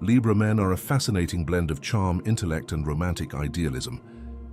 Libra men are a fascinating blend of charm, intellect, and romantic idealism.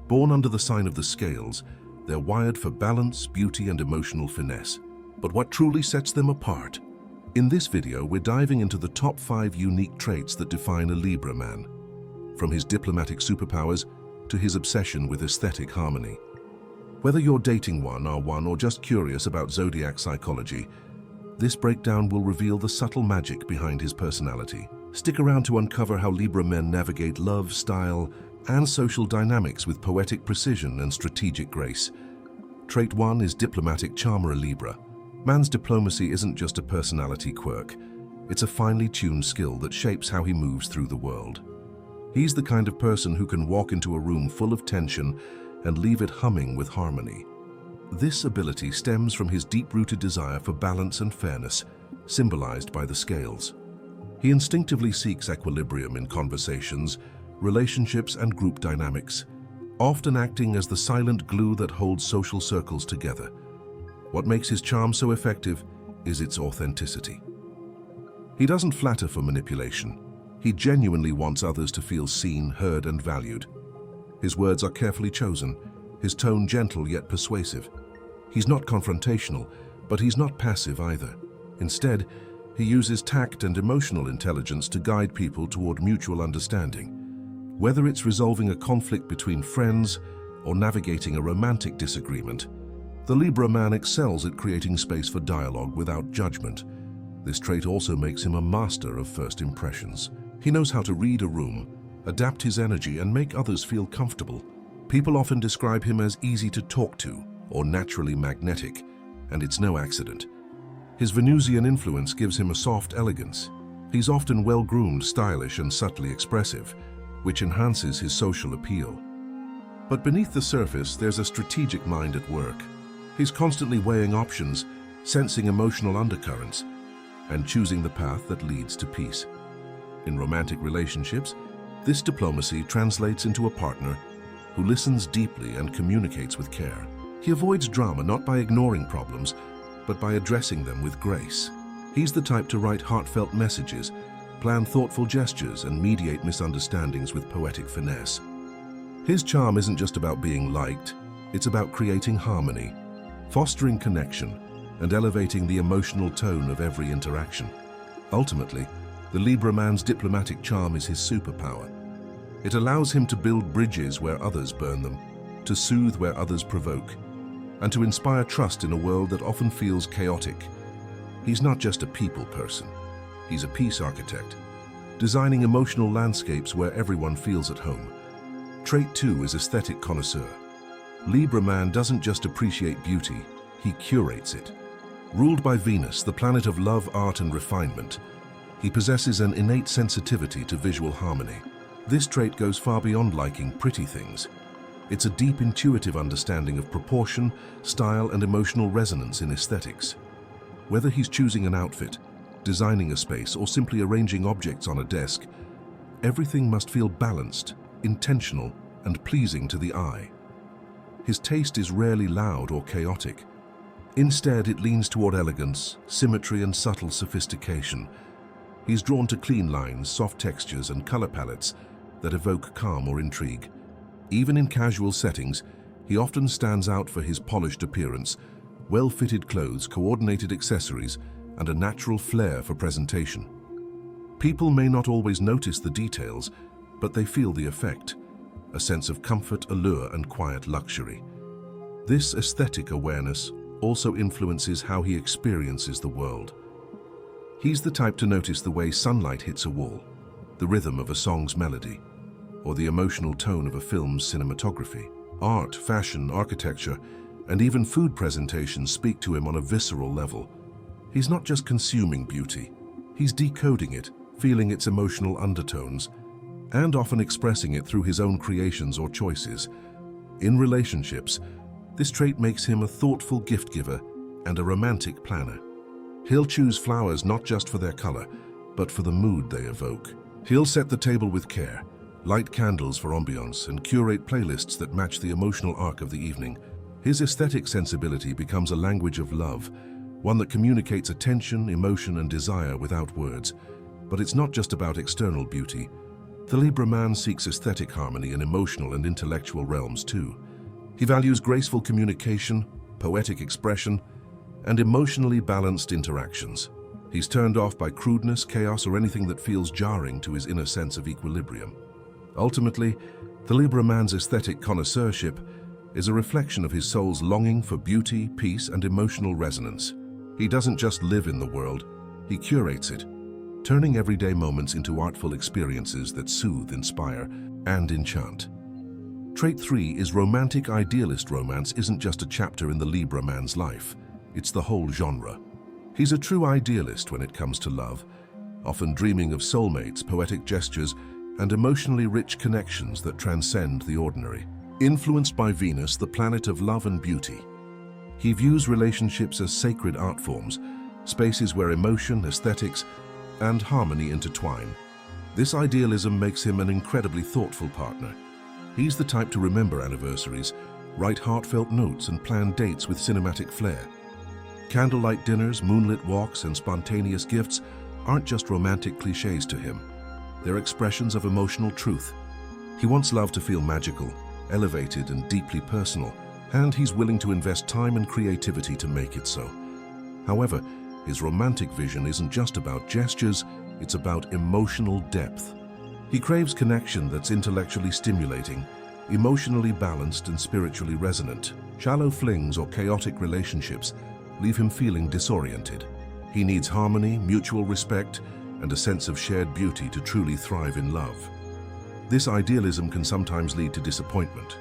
Born under the sign of the scales, they're wired for balance, beauty, and emotional finesse. But what truly sets them apart? In this video, we're diving into the top 5 unique traits that define a Libra man. From his diplomatic superpowers to his obsession with aesthetic harmony. Whether you're dating one, are one, or just curious about Zodiac psychology, this breakdown will reveal the subtle magic behind his personality. Stick around to uncover how Libra men navigate love, style, and social dynamics with poetic precision and strategic grace. Trait 1 is diplomatic charmer. Libra man's diplomacy isn't just a personality quirk. It's a finely tuned skill that shapes how he moves through the world. He's the kind of person who can walk into a room full of tension and leave it humming with harmony. This ability stems from his deep-rooted desire for balance and fairness, symbolized by the scales. He instinctively seeks equilibrium in conversations, relationships, and group dynamics, often acting as the silent glue that holds social circles together. What makes his charm so effective is its authenticity. He doesn't flatter for manipulation. He genuinely wants others to feel seen, heard, and valued. His words are carefully chosen, his tone gentle yet persuasive. He's not confrontational, but he's not passive either. Instead, he uses tact and emotional intelligence to guide people toward mutual understanding. Whether it's resolving a conflict between friends or navigating a romantic disagreement, the Libra man excels at creating space for dialogue without judgment. This trait also makes him a master of first impressions. He knows how to read a room, adapt his energy, and make others feel comfortable. People often describe him as easy to talk to or naturally magnetic, and it's no accident. His Venusian influence gives him a soft elegance. He's often well-groomed, stylish, and subtly expressive, which enhances his social appeal. But beneath the surface, there's a strategic mind at work. He's constantly weighing options, sensing emotional undercurrents, and choosing the path that leads to peace. In romantic relationships, this diplomacy translates into a partner who listens deeply and communicates with care. He avoids drama not by ignoring problems, but by addressing them with grace. He's the type to write heartfelt messages, plan thoughtful gestures, and mediate misunderstandings with poetic finesse. His charm isn't just about being liked, it's about creating harmony, fostering connection, and elevating the emotional tone of every interaction. Ultimately, the Libra man's diplomatic charm is his superpower. It allows him to build bridges where others burn them, to soothe where others provoke, and to inspire trust in a world that often feels chaotic. He's not just a people person, he's a peace architect, designing emotional landscapes where everyone feels at home. Trait 2 is aesthetic connoisseur. Libra man doesn't just appreciate beauty, he curates it. Ruled by Venus, the planet of love, art, and refinement, he possesses an innate sensitivity to visual harmony. This trait goes far beyond liking pretty things. It's a deep intuitive understanding of proportion, style, and emotional resonance in aesthetics. Whether he's choosing an outfit, designing a space, or simply arranging objects on a desk, everything must feel balanced, intentional, and pleasing to the eye. His taste is rarely loud or chaotic. Instead, it leans toward elegance, symmetry, and subtle sophistication. He's drawn to clean lines, soft textures, and color palettes that evoke calm or intrigue. Even in casual settings, he often stands out for his polished appearance, well-fitted clothes, coordinated accessories, and a natural flair for presentation. People may not always notice the details, but they feel the effect, a sense of comfort, allure, and quiet luxury. This aesthetic awareness also influences how he experiences the world. He's the type to notice the way sunlight hits a wall, the rhythm of a song's melody, or the emotional tone of a film's cinematography. Art, fashion, architecture, and even food presentations speak to him on a visceral level. He's not just consuming beauty, he's decoding it, feeling its emotional undertones, and often expressing it through his own creations or choices. In relationships, this trait makes him a thoughtful gift giver and a romantic planner. He'll choose flowers not just for their color, but for the mood they evoke. He'll set the table with care, light candles for ambiance, and curate playlists that match the emotional arc of the evening. His aesthetic sensibility becomes a language of love, one that communicates attention, emotion, and desire without words. But it's not just about external beauty. The Libra man seeks aesthetic harmony in emotional and intellectual realms too. He values graceful communication, poetic expression, and emotionally balanced interactions. He's turned off by crudeness, chaos, or anything that feels jarring to his inner sense of equilibrium. Ultimately, the Libra man's aesthetic connoisseurship is a reflection of his soul's longing for beauty, peace, and emotional resonance. He doesn't just live in the world, he curates it, turning everyday moments into artful experiences that soothe, inspire, and enchant. Trait 3 is romantic idealist. Romance isn't just a chapter in the Libra man's life, it's the whole genre. He's a true idealist when it comes to love, often dreaming of soulmates, poetic gestures, and emotionally rich connections that transcend the ordinary. Influenced by Venus, the planet of love and beauty, he views relationships as sacred art forms, spaces where emotion, aesthetics, and harmony intertwine. This idealism makes him an incredibly thoughtful partner. He's the type to remember anniversaries, write heartfelt notes, and plan dates with cinematic flair. Candlelight dinners, moonlit walks, and spontaneous gifts aren't just romantic cliches to him. They're expressions of emotional truth. He wants love to feel magical, elevated, and deeply personal, and he's willing to invest time and creativity to make it so. However, his romantic vision isn't just about gestures, it's about emotional depth. He craves connection that's intellectually stimulating, emotionally balanced, and spiritually resonant. Shallow flings or chaotic relationships leave him feeling disoriented. He needs harmony, mutual respect, and a sense of shared beauty to truly thrive in love. This idealism can sometimes lead to disappointment.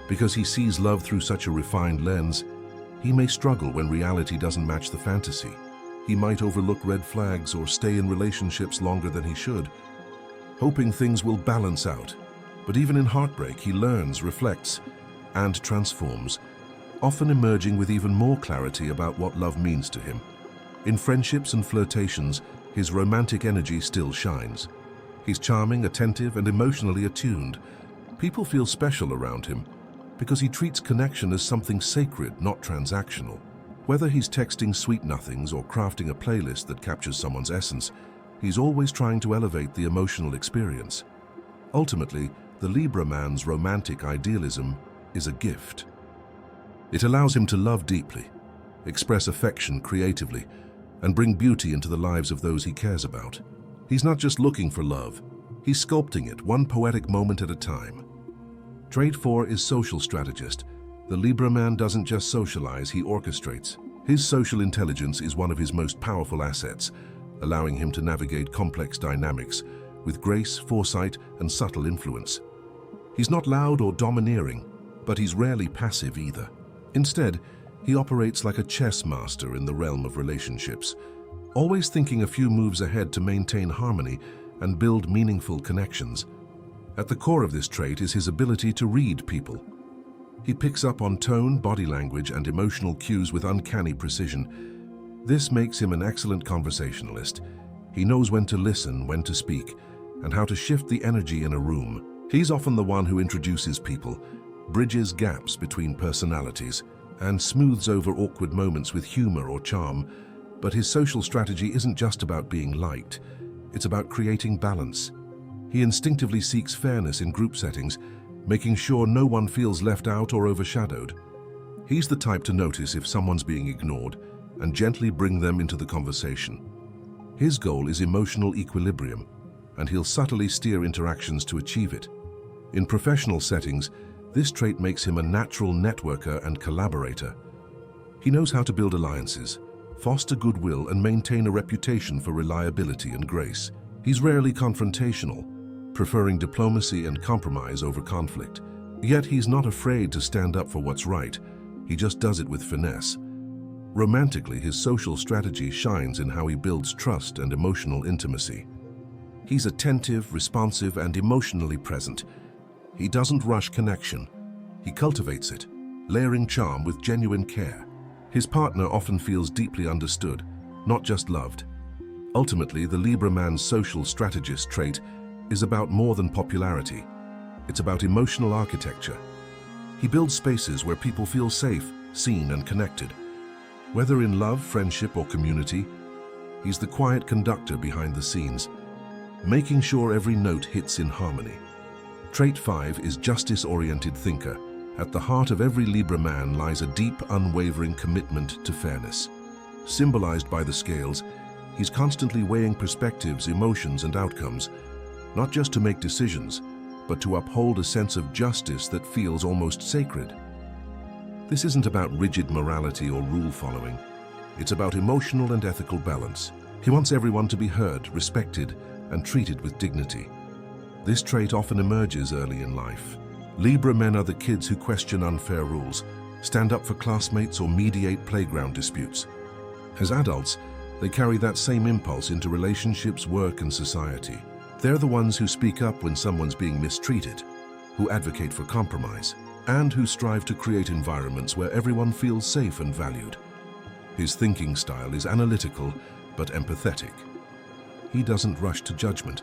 Because he sees love through such a refined lens, he may struggle when reality doesn't match the fantasy. He might overlook red flags or stay in relationships longer than he should, hoping things will balance out. But even in heartbreak, he learns, reflects, and transforms, often emerging with even more clarity about what love means to him. In friendships and flirtations, his romantic energy still shines. He's charming, attentive, and emotionally attuned. People feel special around him because he treats connection as something sacred, not transactional. Whether he's texting sweet nothings or crafting a playlist that captures someone's essence, he's always trying to elevate the emotional experience. Ultimately, the Libra man's romantic idealism is a gift. It allows him to love deeply, express affection creatively, and bring beauty into the lives of those he cares about. He's not just looking for love, he's sculpting it one poetic moment at a time. Trait 4 is social strategist. The Libra man doesn't just socialize, he orchestrates. His social intelligence is one of his most powerful assets, allowing him to navigate complex dynamics with grace, foresight, and subtle influence. He's not loud or domineering, but he's rarely passive either. Instead, he operates like a chess master in the realm of relationships, always thinking a few moves ahead to maintain harmony and build meaningful connections. At the core of this trait is his ability to read people. He picks up on tone, body language, and emotional cues with uncanny precision. This makes him an excellent conversationalist. He knows when to listen, when to speak, and how to shift the energy in a room. He's often the one who introduces people, bridges gaps between personalities, and smooths over awkward moments with humor or charm. But his social strategy isn't just about being liked. It's about creating balance. He instinctively seeks fairness in group settings, making sure no one feels left out or overshadowed. He's the type to notice if someone's being ignored and gently bring them into the conversation. His goal is emotional equilibrium, and he'll subtly steer interactions to achieve it. In professional settings, this trait makes him a natural networker and collaborator. He knows how to build alliances, foster goodwill, and maintain a reputation for reliability and grace. He's rarely confrontational, preferring diplomacy and compromise over conflict. Yet he's not afraid to stand up for what's right. He just does it with finesse. Romantically, his social strategy shines in how he builds trust and emotional intimacy. He's attentive, responsive, and emotionally present. He doesn't rush connection. He cultivates it, layering charm with genuine care. His partner often feels deeply understood, not just loved. Ultimately, the Libra man's social strategist trait is about more than popularity. It's about emotional architecture. He builds spaces where people feel safe, seen, and connected. Whether in love, friendship, or community, he's the quiet conductor behind the scenes, making sure every note hits in harmony. Trait 5 is justice-oriented thinker. At the heart of every Libra man lies a deep, unwavering commitment to fairness. Symbolized by the scales, he's constantly weighing perspectives, emotions, and outcomes, not just to make decisions, but to uphold a sense of justice that feels almost sacred. This isn't about rigid morality or rule-following. It's about emotional and ethical balance. He wants everyone to be heard, respected, and treated with dignity. This trait often emerges early in life. Libra men are the kids who question unfair rules, stand up for classmates, or mediate playground disputes. As adults, they carry that same impulse into relationships, work, and society. They're the ones who speak up when someone's being mistreated, who advocate for compromise, and who strive to create environments where everyone feels safe and valued. His thinking style is analytical but empathetic. He doesn't rush to judgment.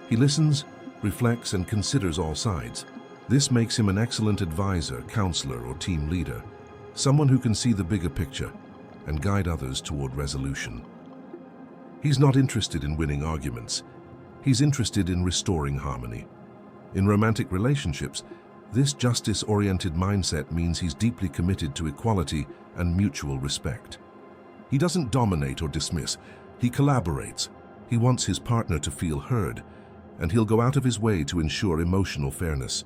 He listens, reflects, and considers all sides. This makes him an excellent advisor, counselor, or team leader, someone who can see the bigger picture and guide others toward resolution. He's not interested in winning arguments. He's interested in restoring harmony. In romantic relationships, this justice-oriented mindset means he's deeply committed to equality and mutual respect. He doesn't dominate or dismiss. He collaborates. He wants his partner to feel heard, and he'll go out of his way to ensure emotional fairness.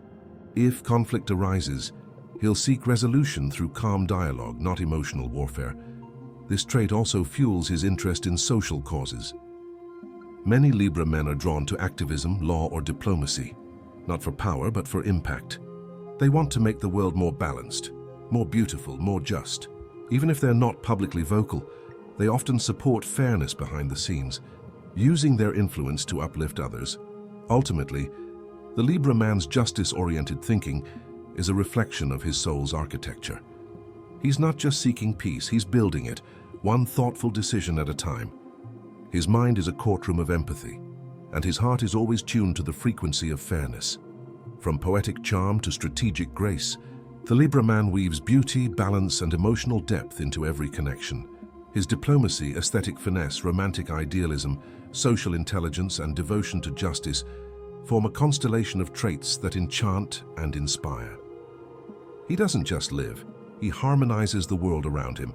If conflict arises, he'll seek resolution through calm dialogue, not emotional warfare. This trait also fuels his interest in social causes. Many Libra men are drawn to activism, law, or diplomacy, not for power, but for impact. They want to make the world more balanced, more beautiful, more just. Even if they're not publicly vocal, they often support fairness behind the scenes, using their influence to uplift others. Ultimately, the Libra man's justice-oriented thinking is a reflection of his soul's architecture. He's not just seeking peace, he's building it, one thoughtful decision at a time. His mind is a courtroom of empathy, and his heart is always tuned to the frequency of fairness. From poetic charm to strategic grace, the Libra man weaves beauty, balance, and emotional depth into every connection. His diplomacy, aesthetic finesse, romantic idealism, social intelligence, and devotion to justice form a constellation of traits that enchant and inspire. He doesn't just live, he harmonizes the world around him,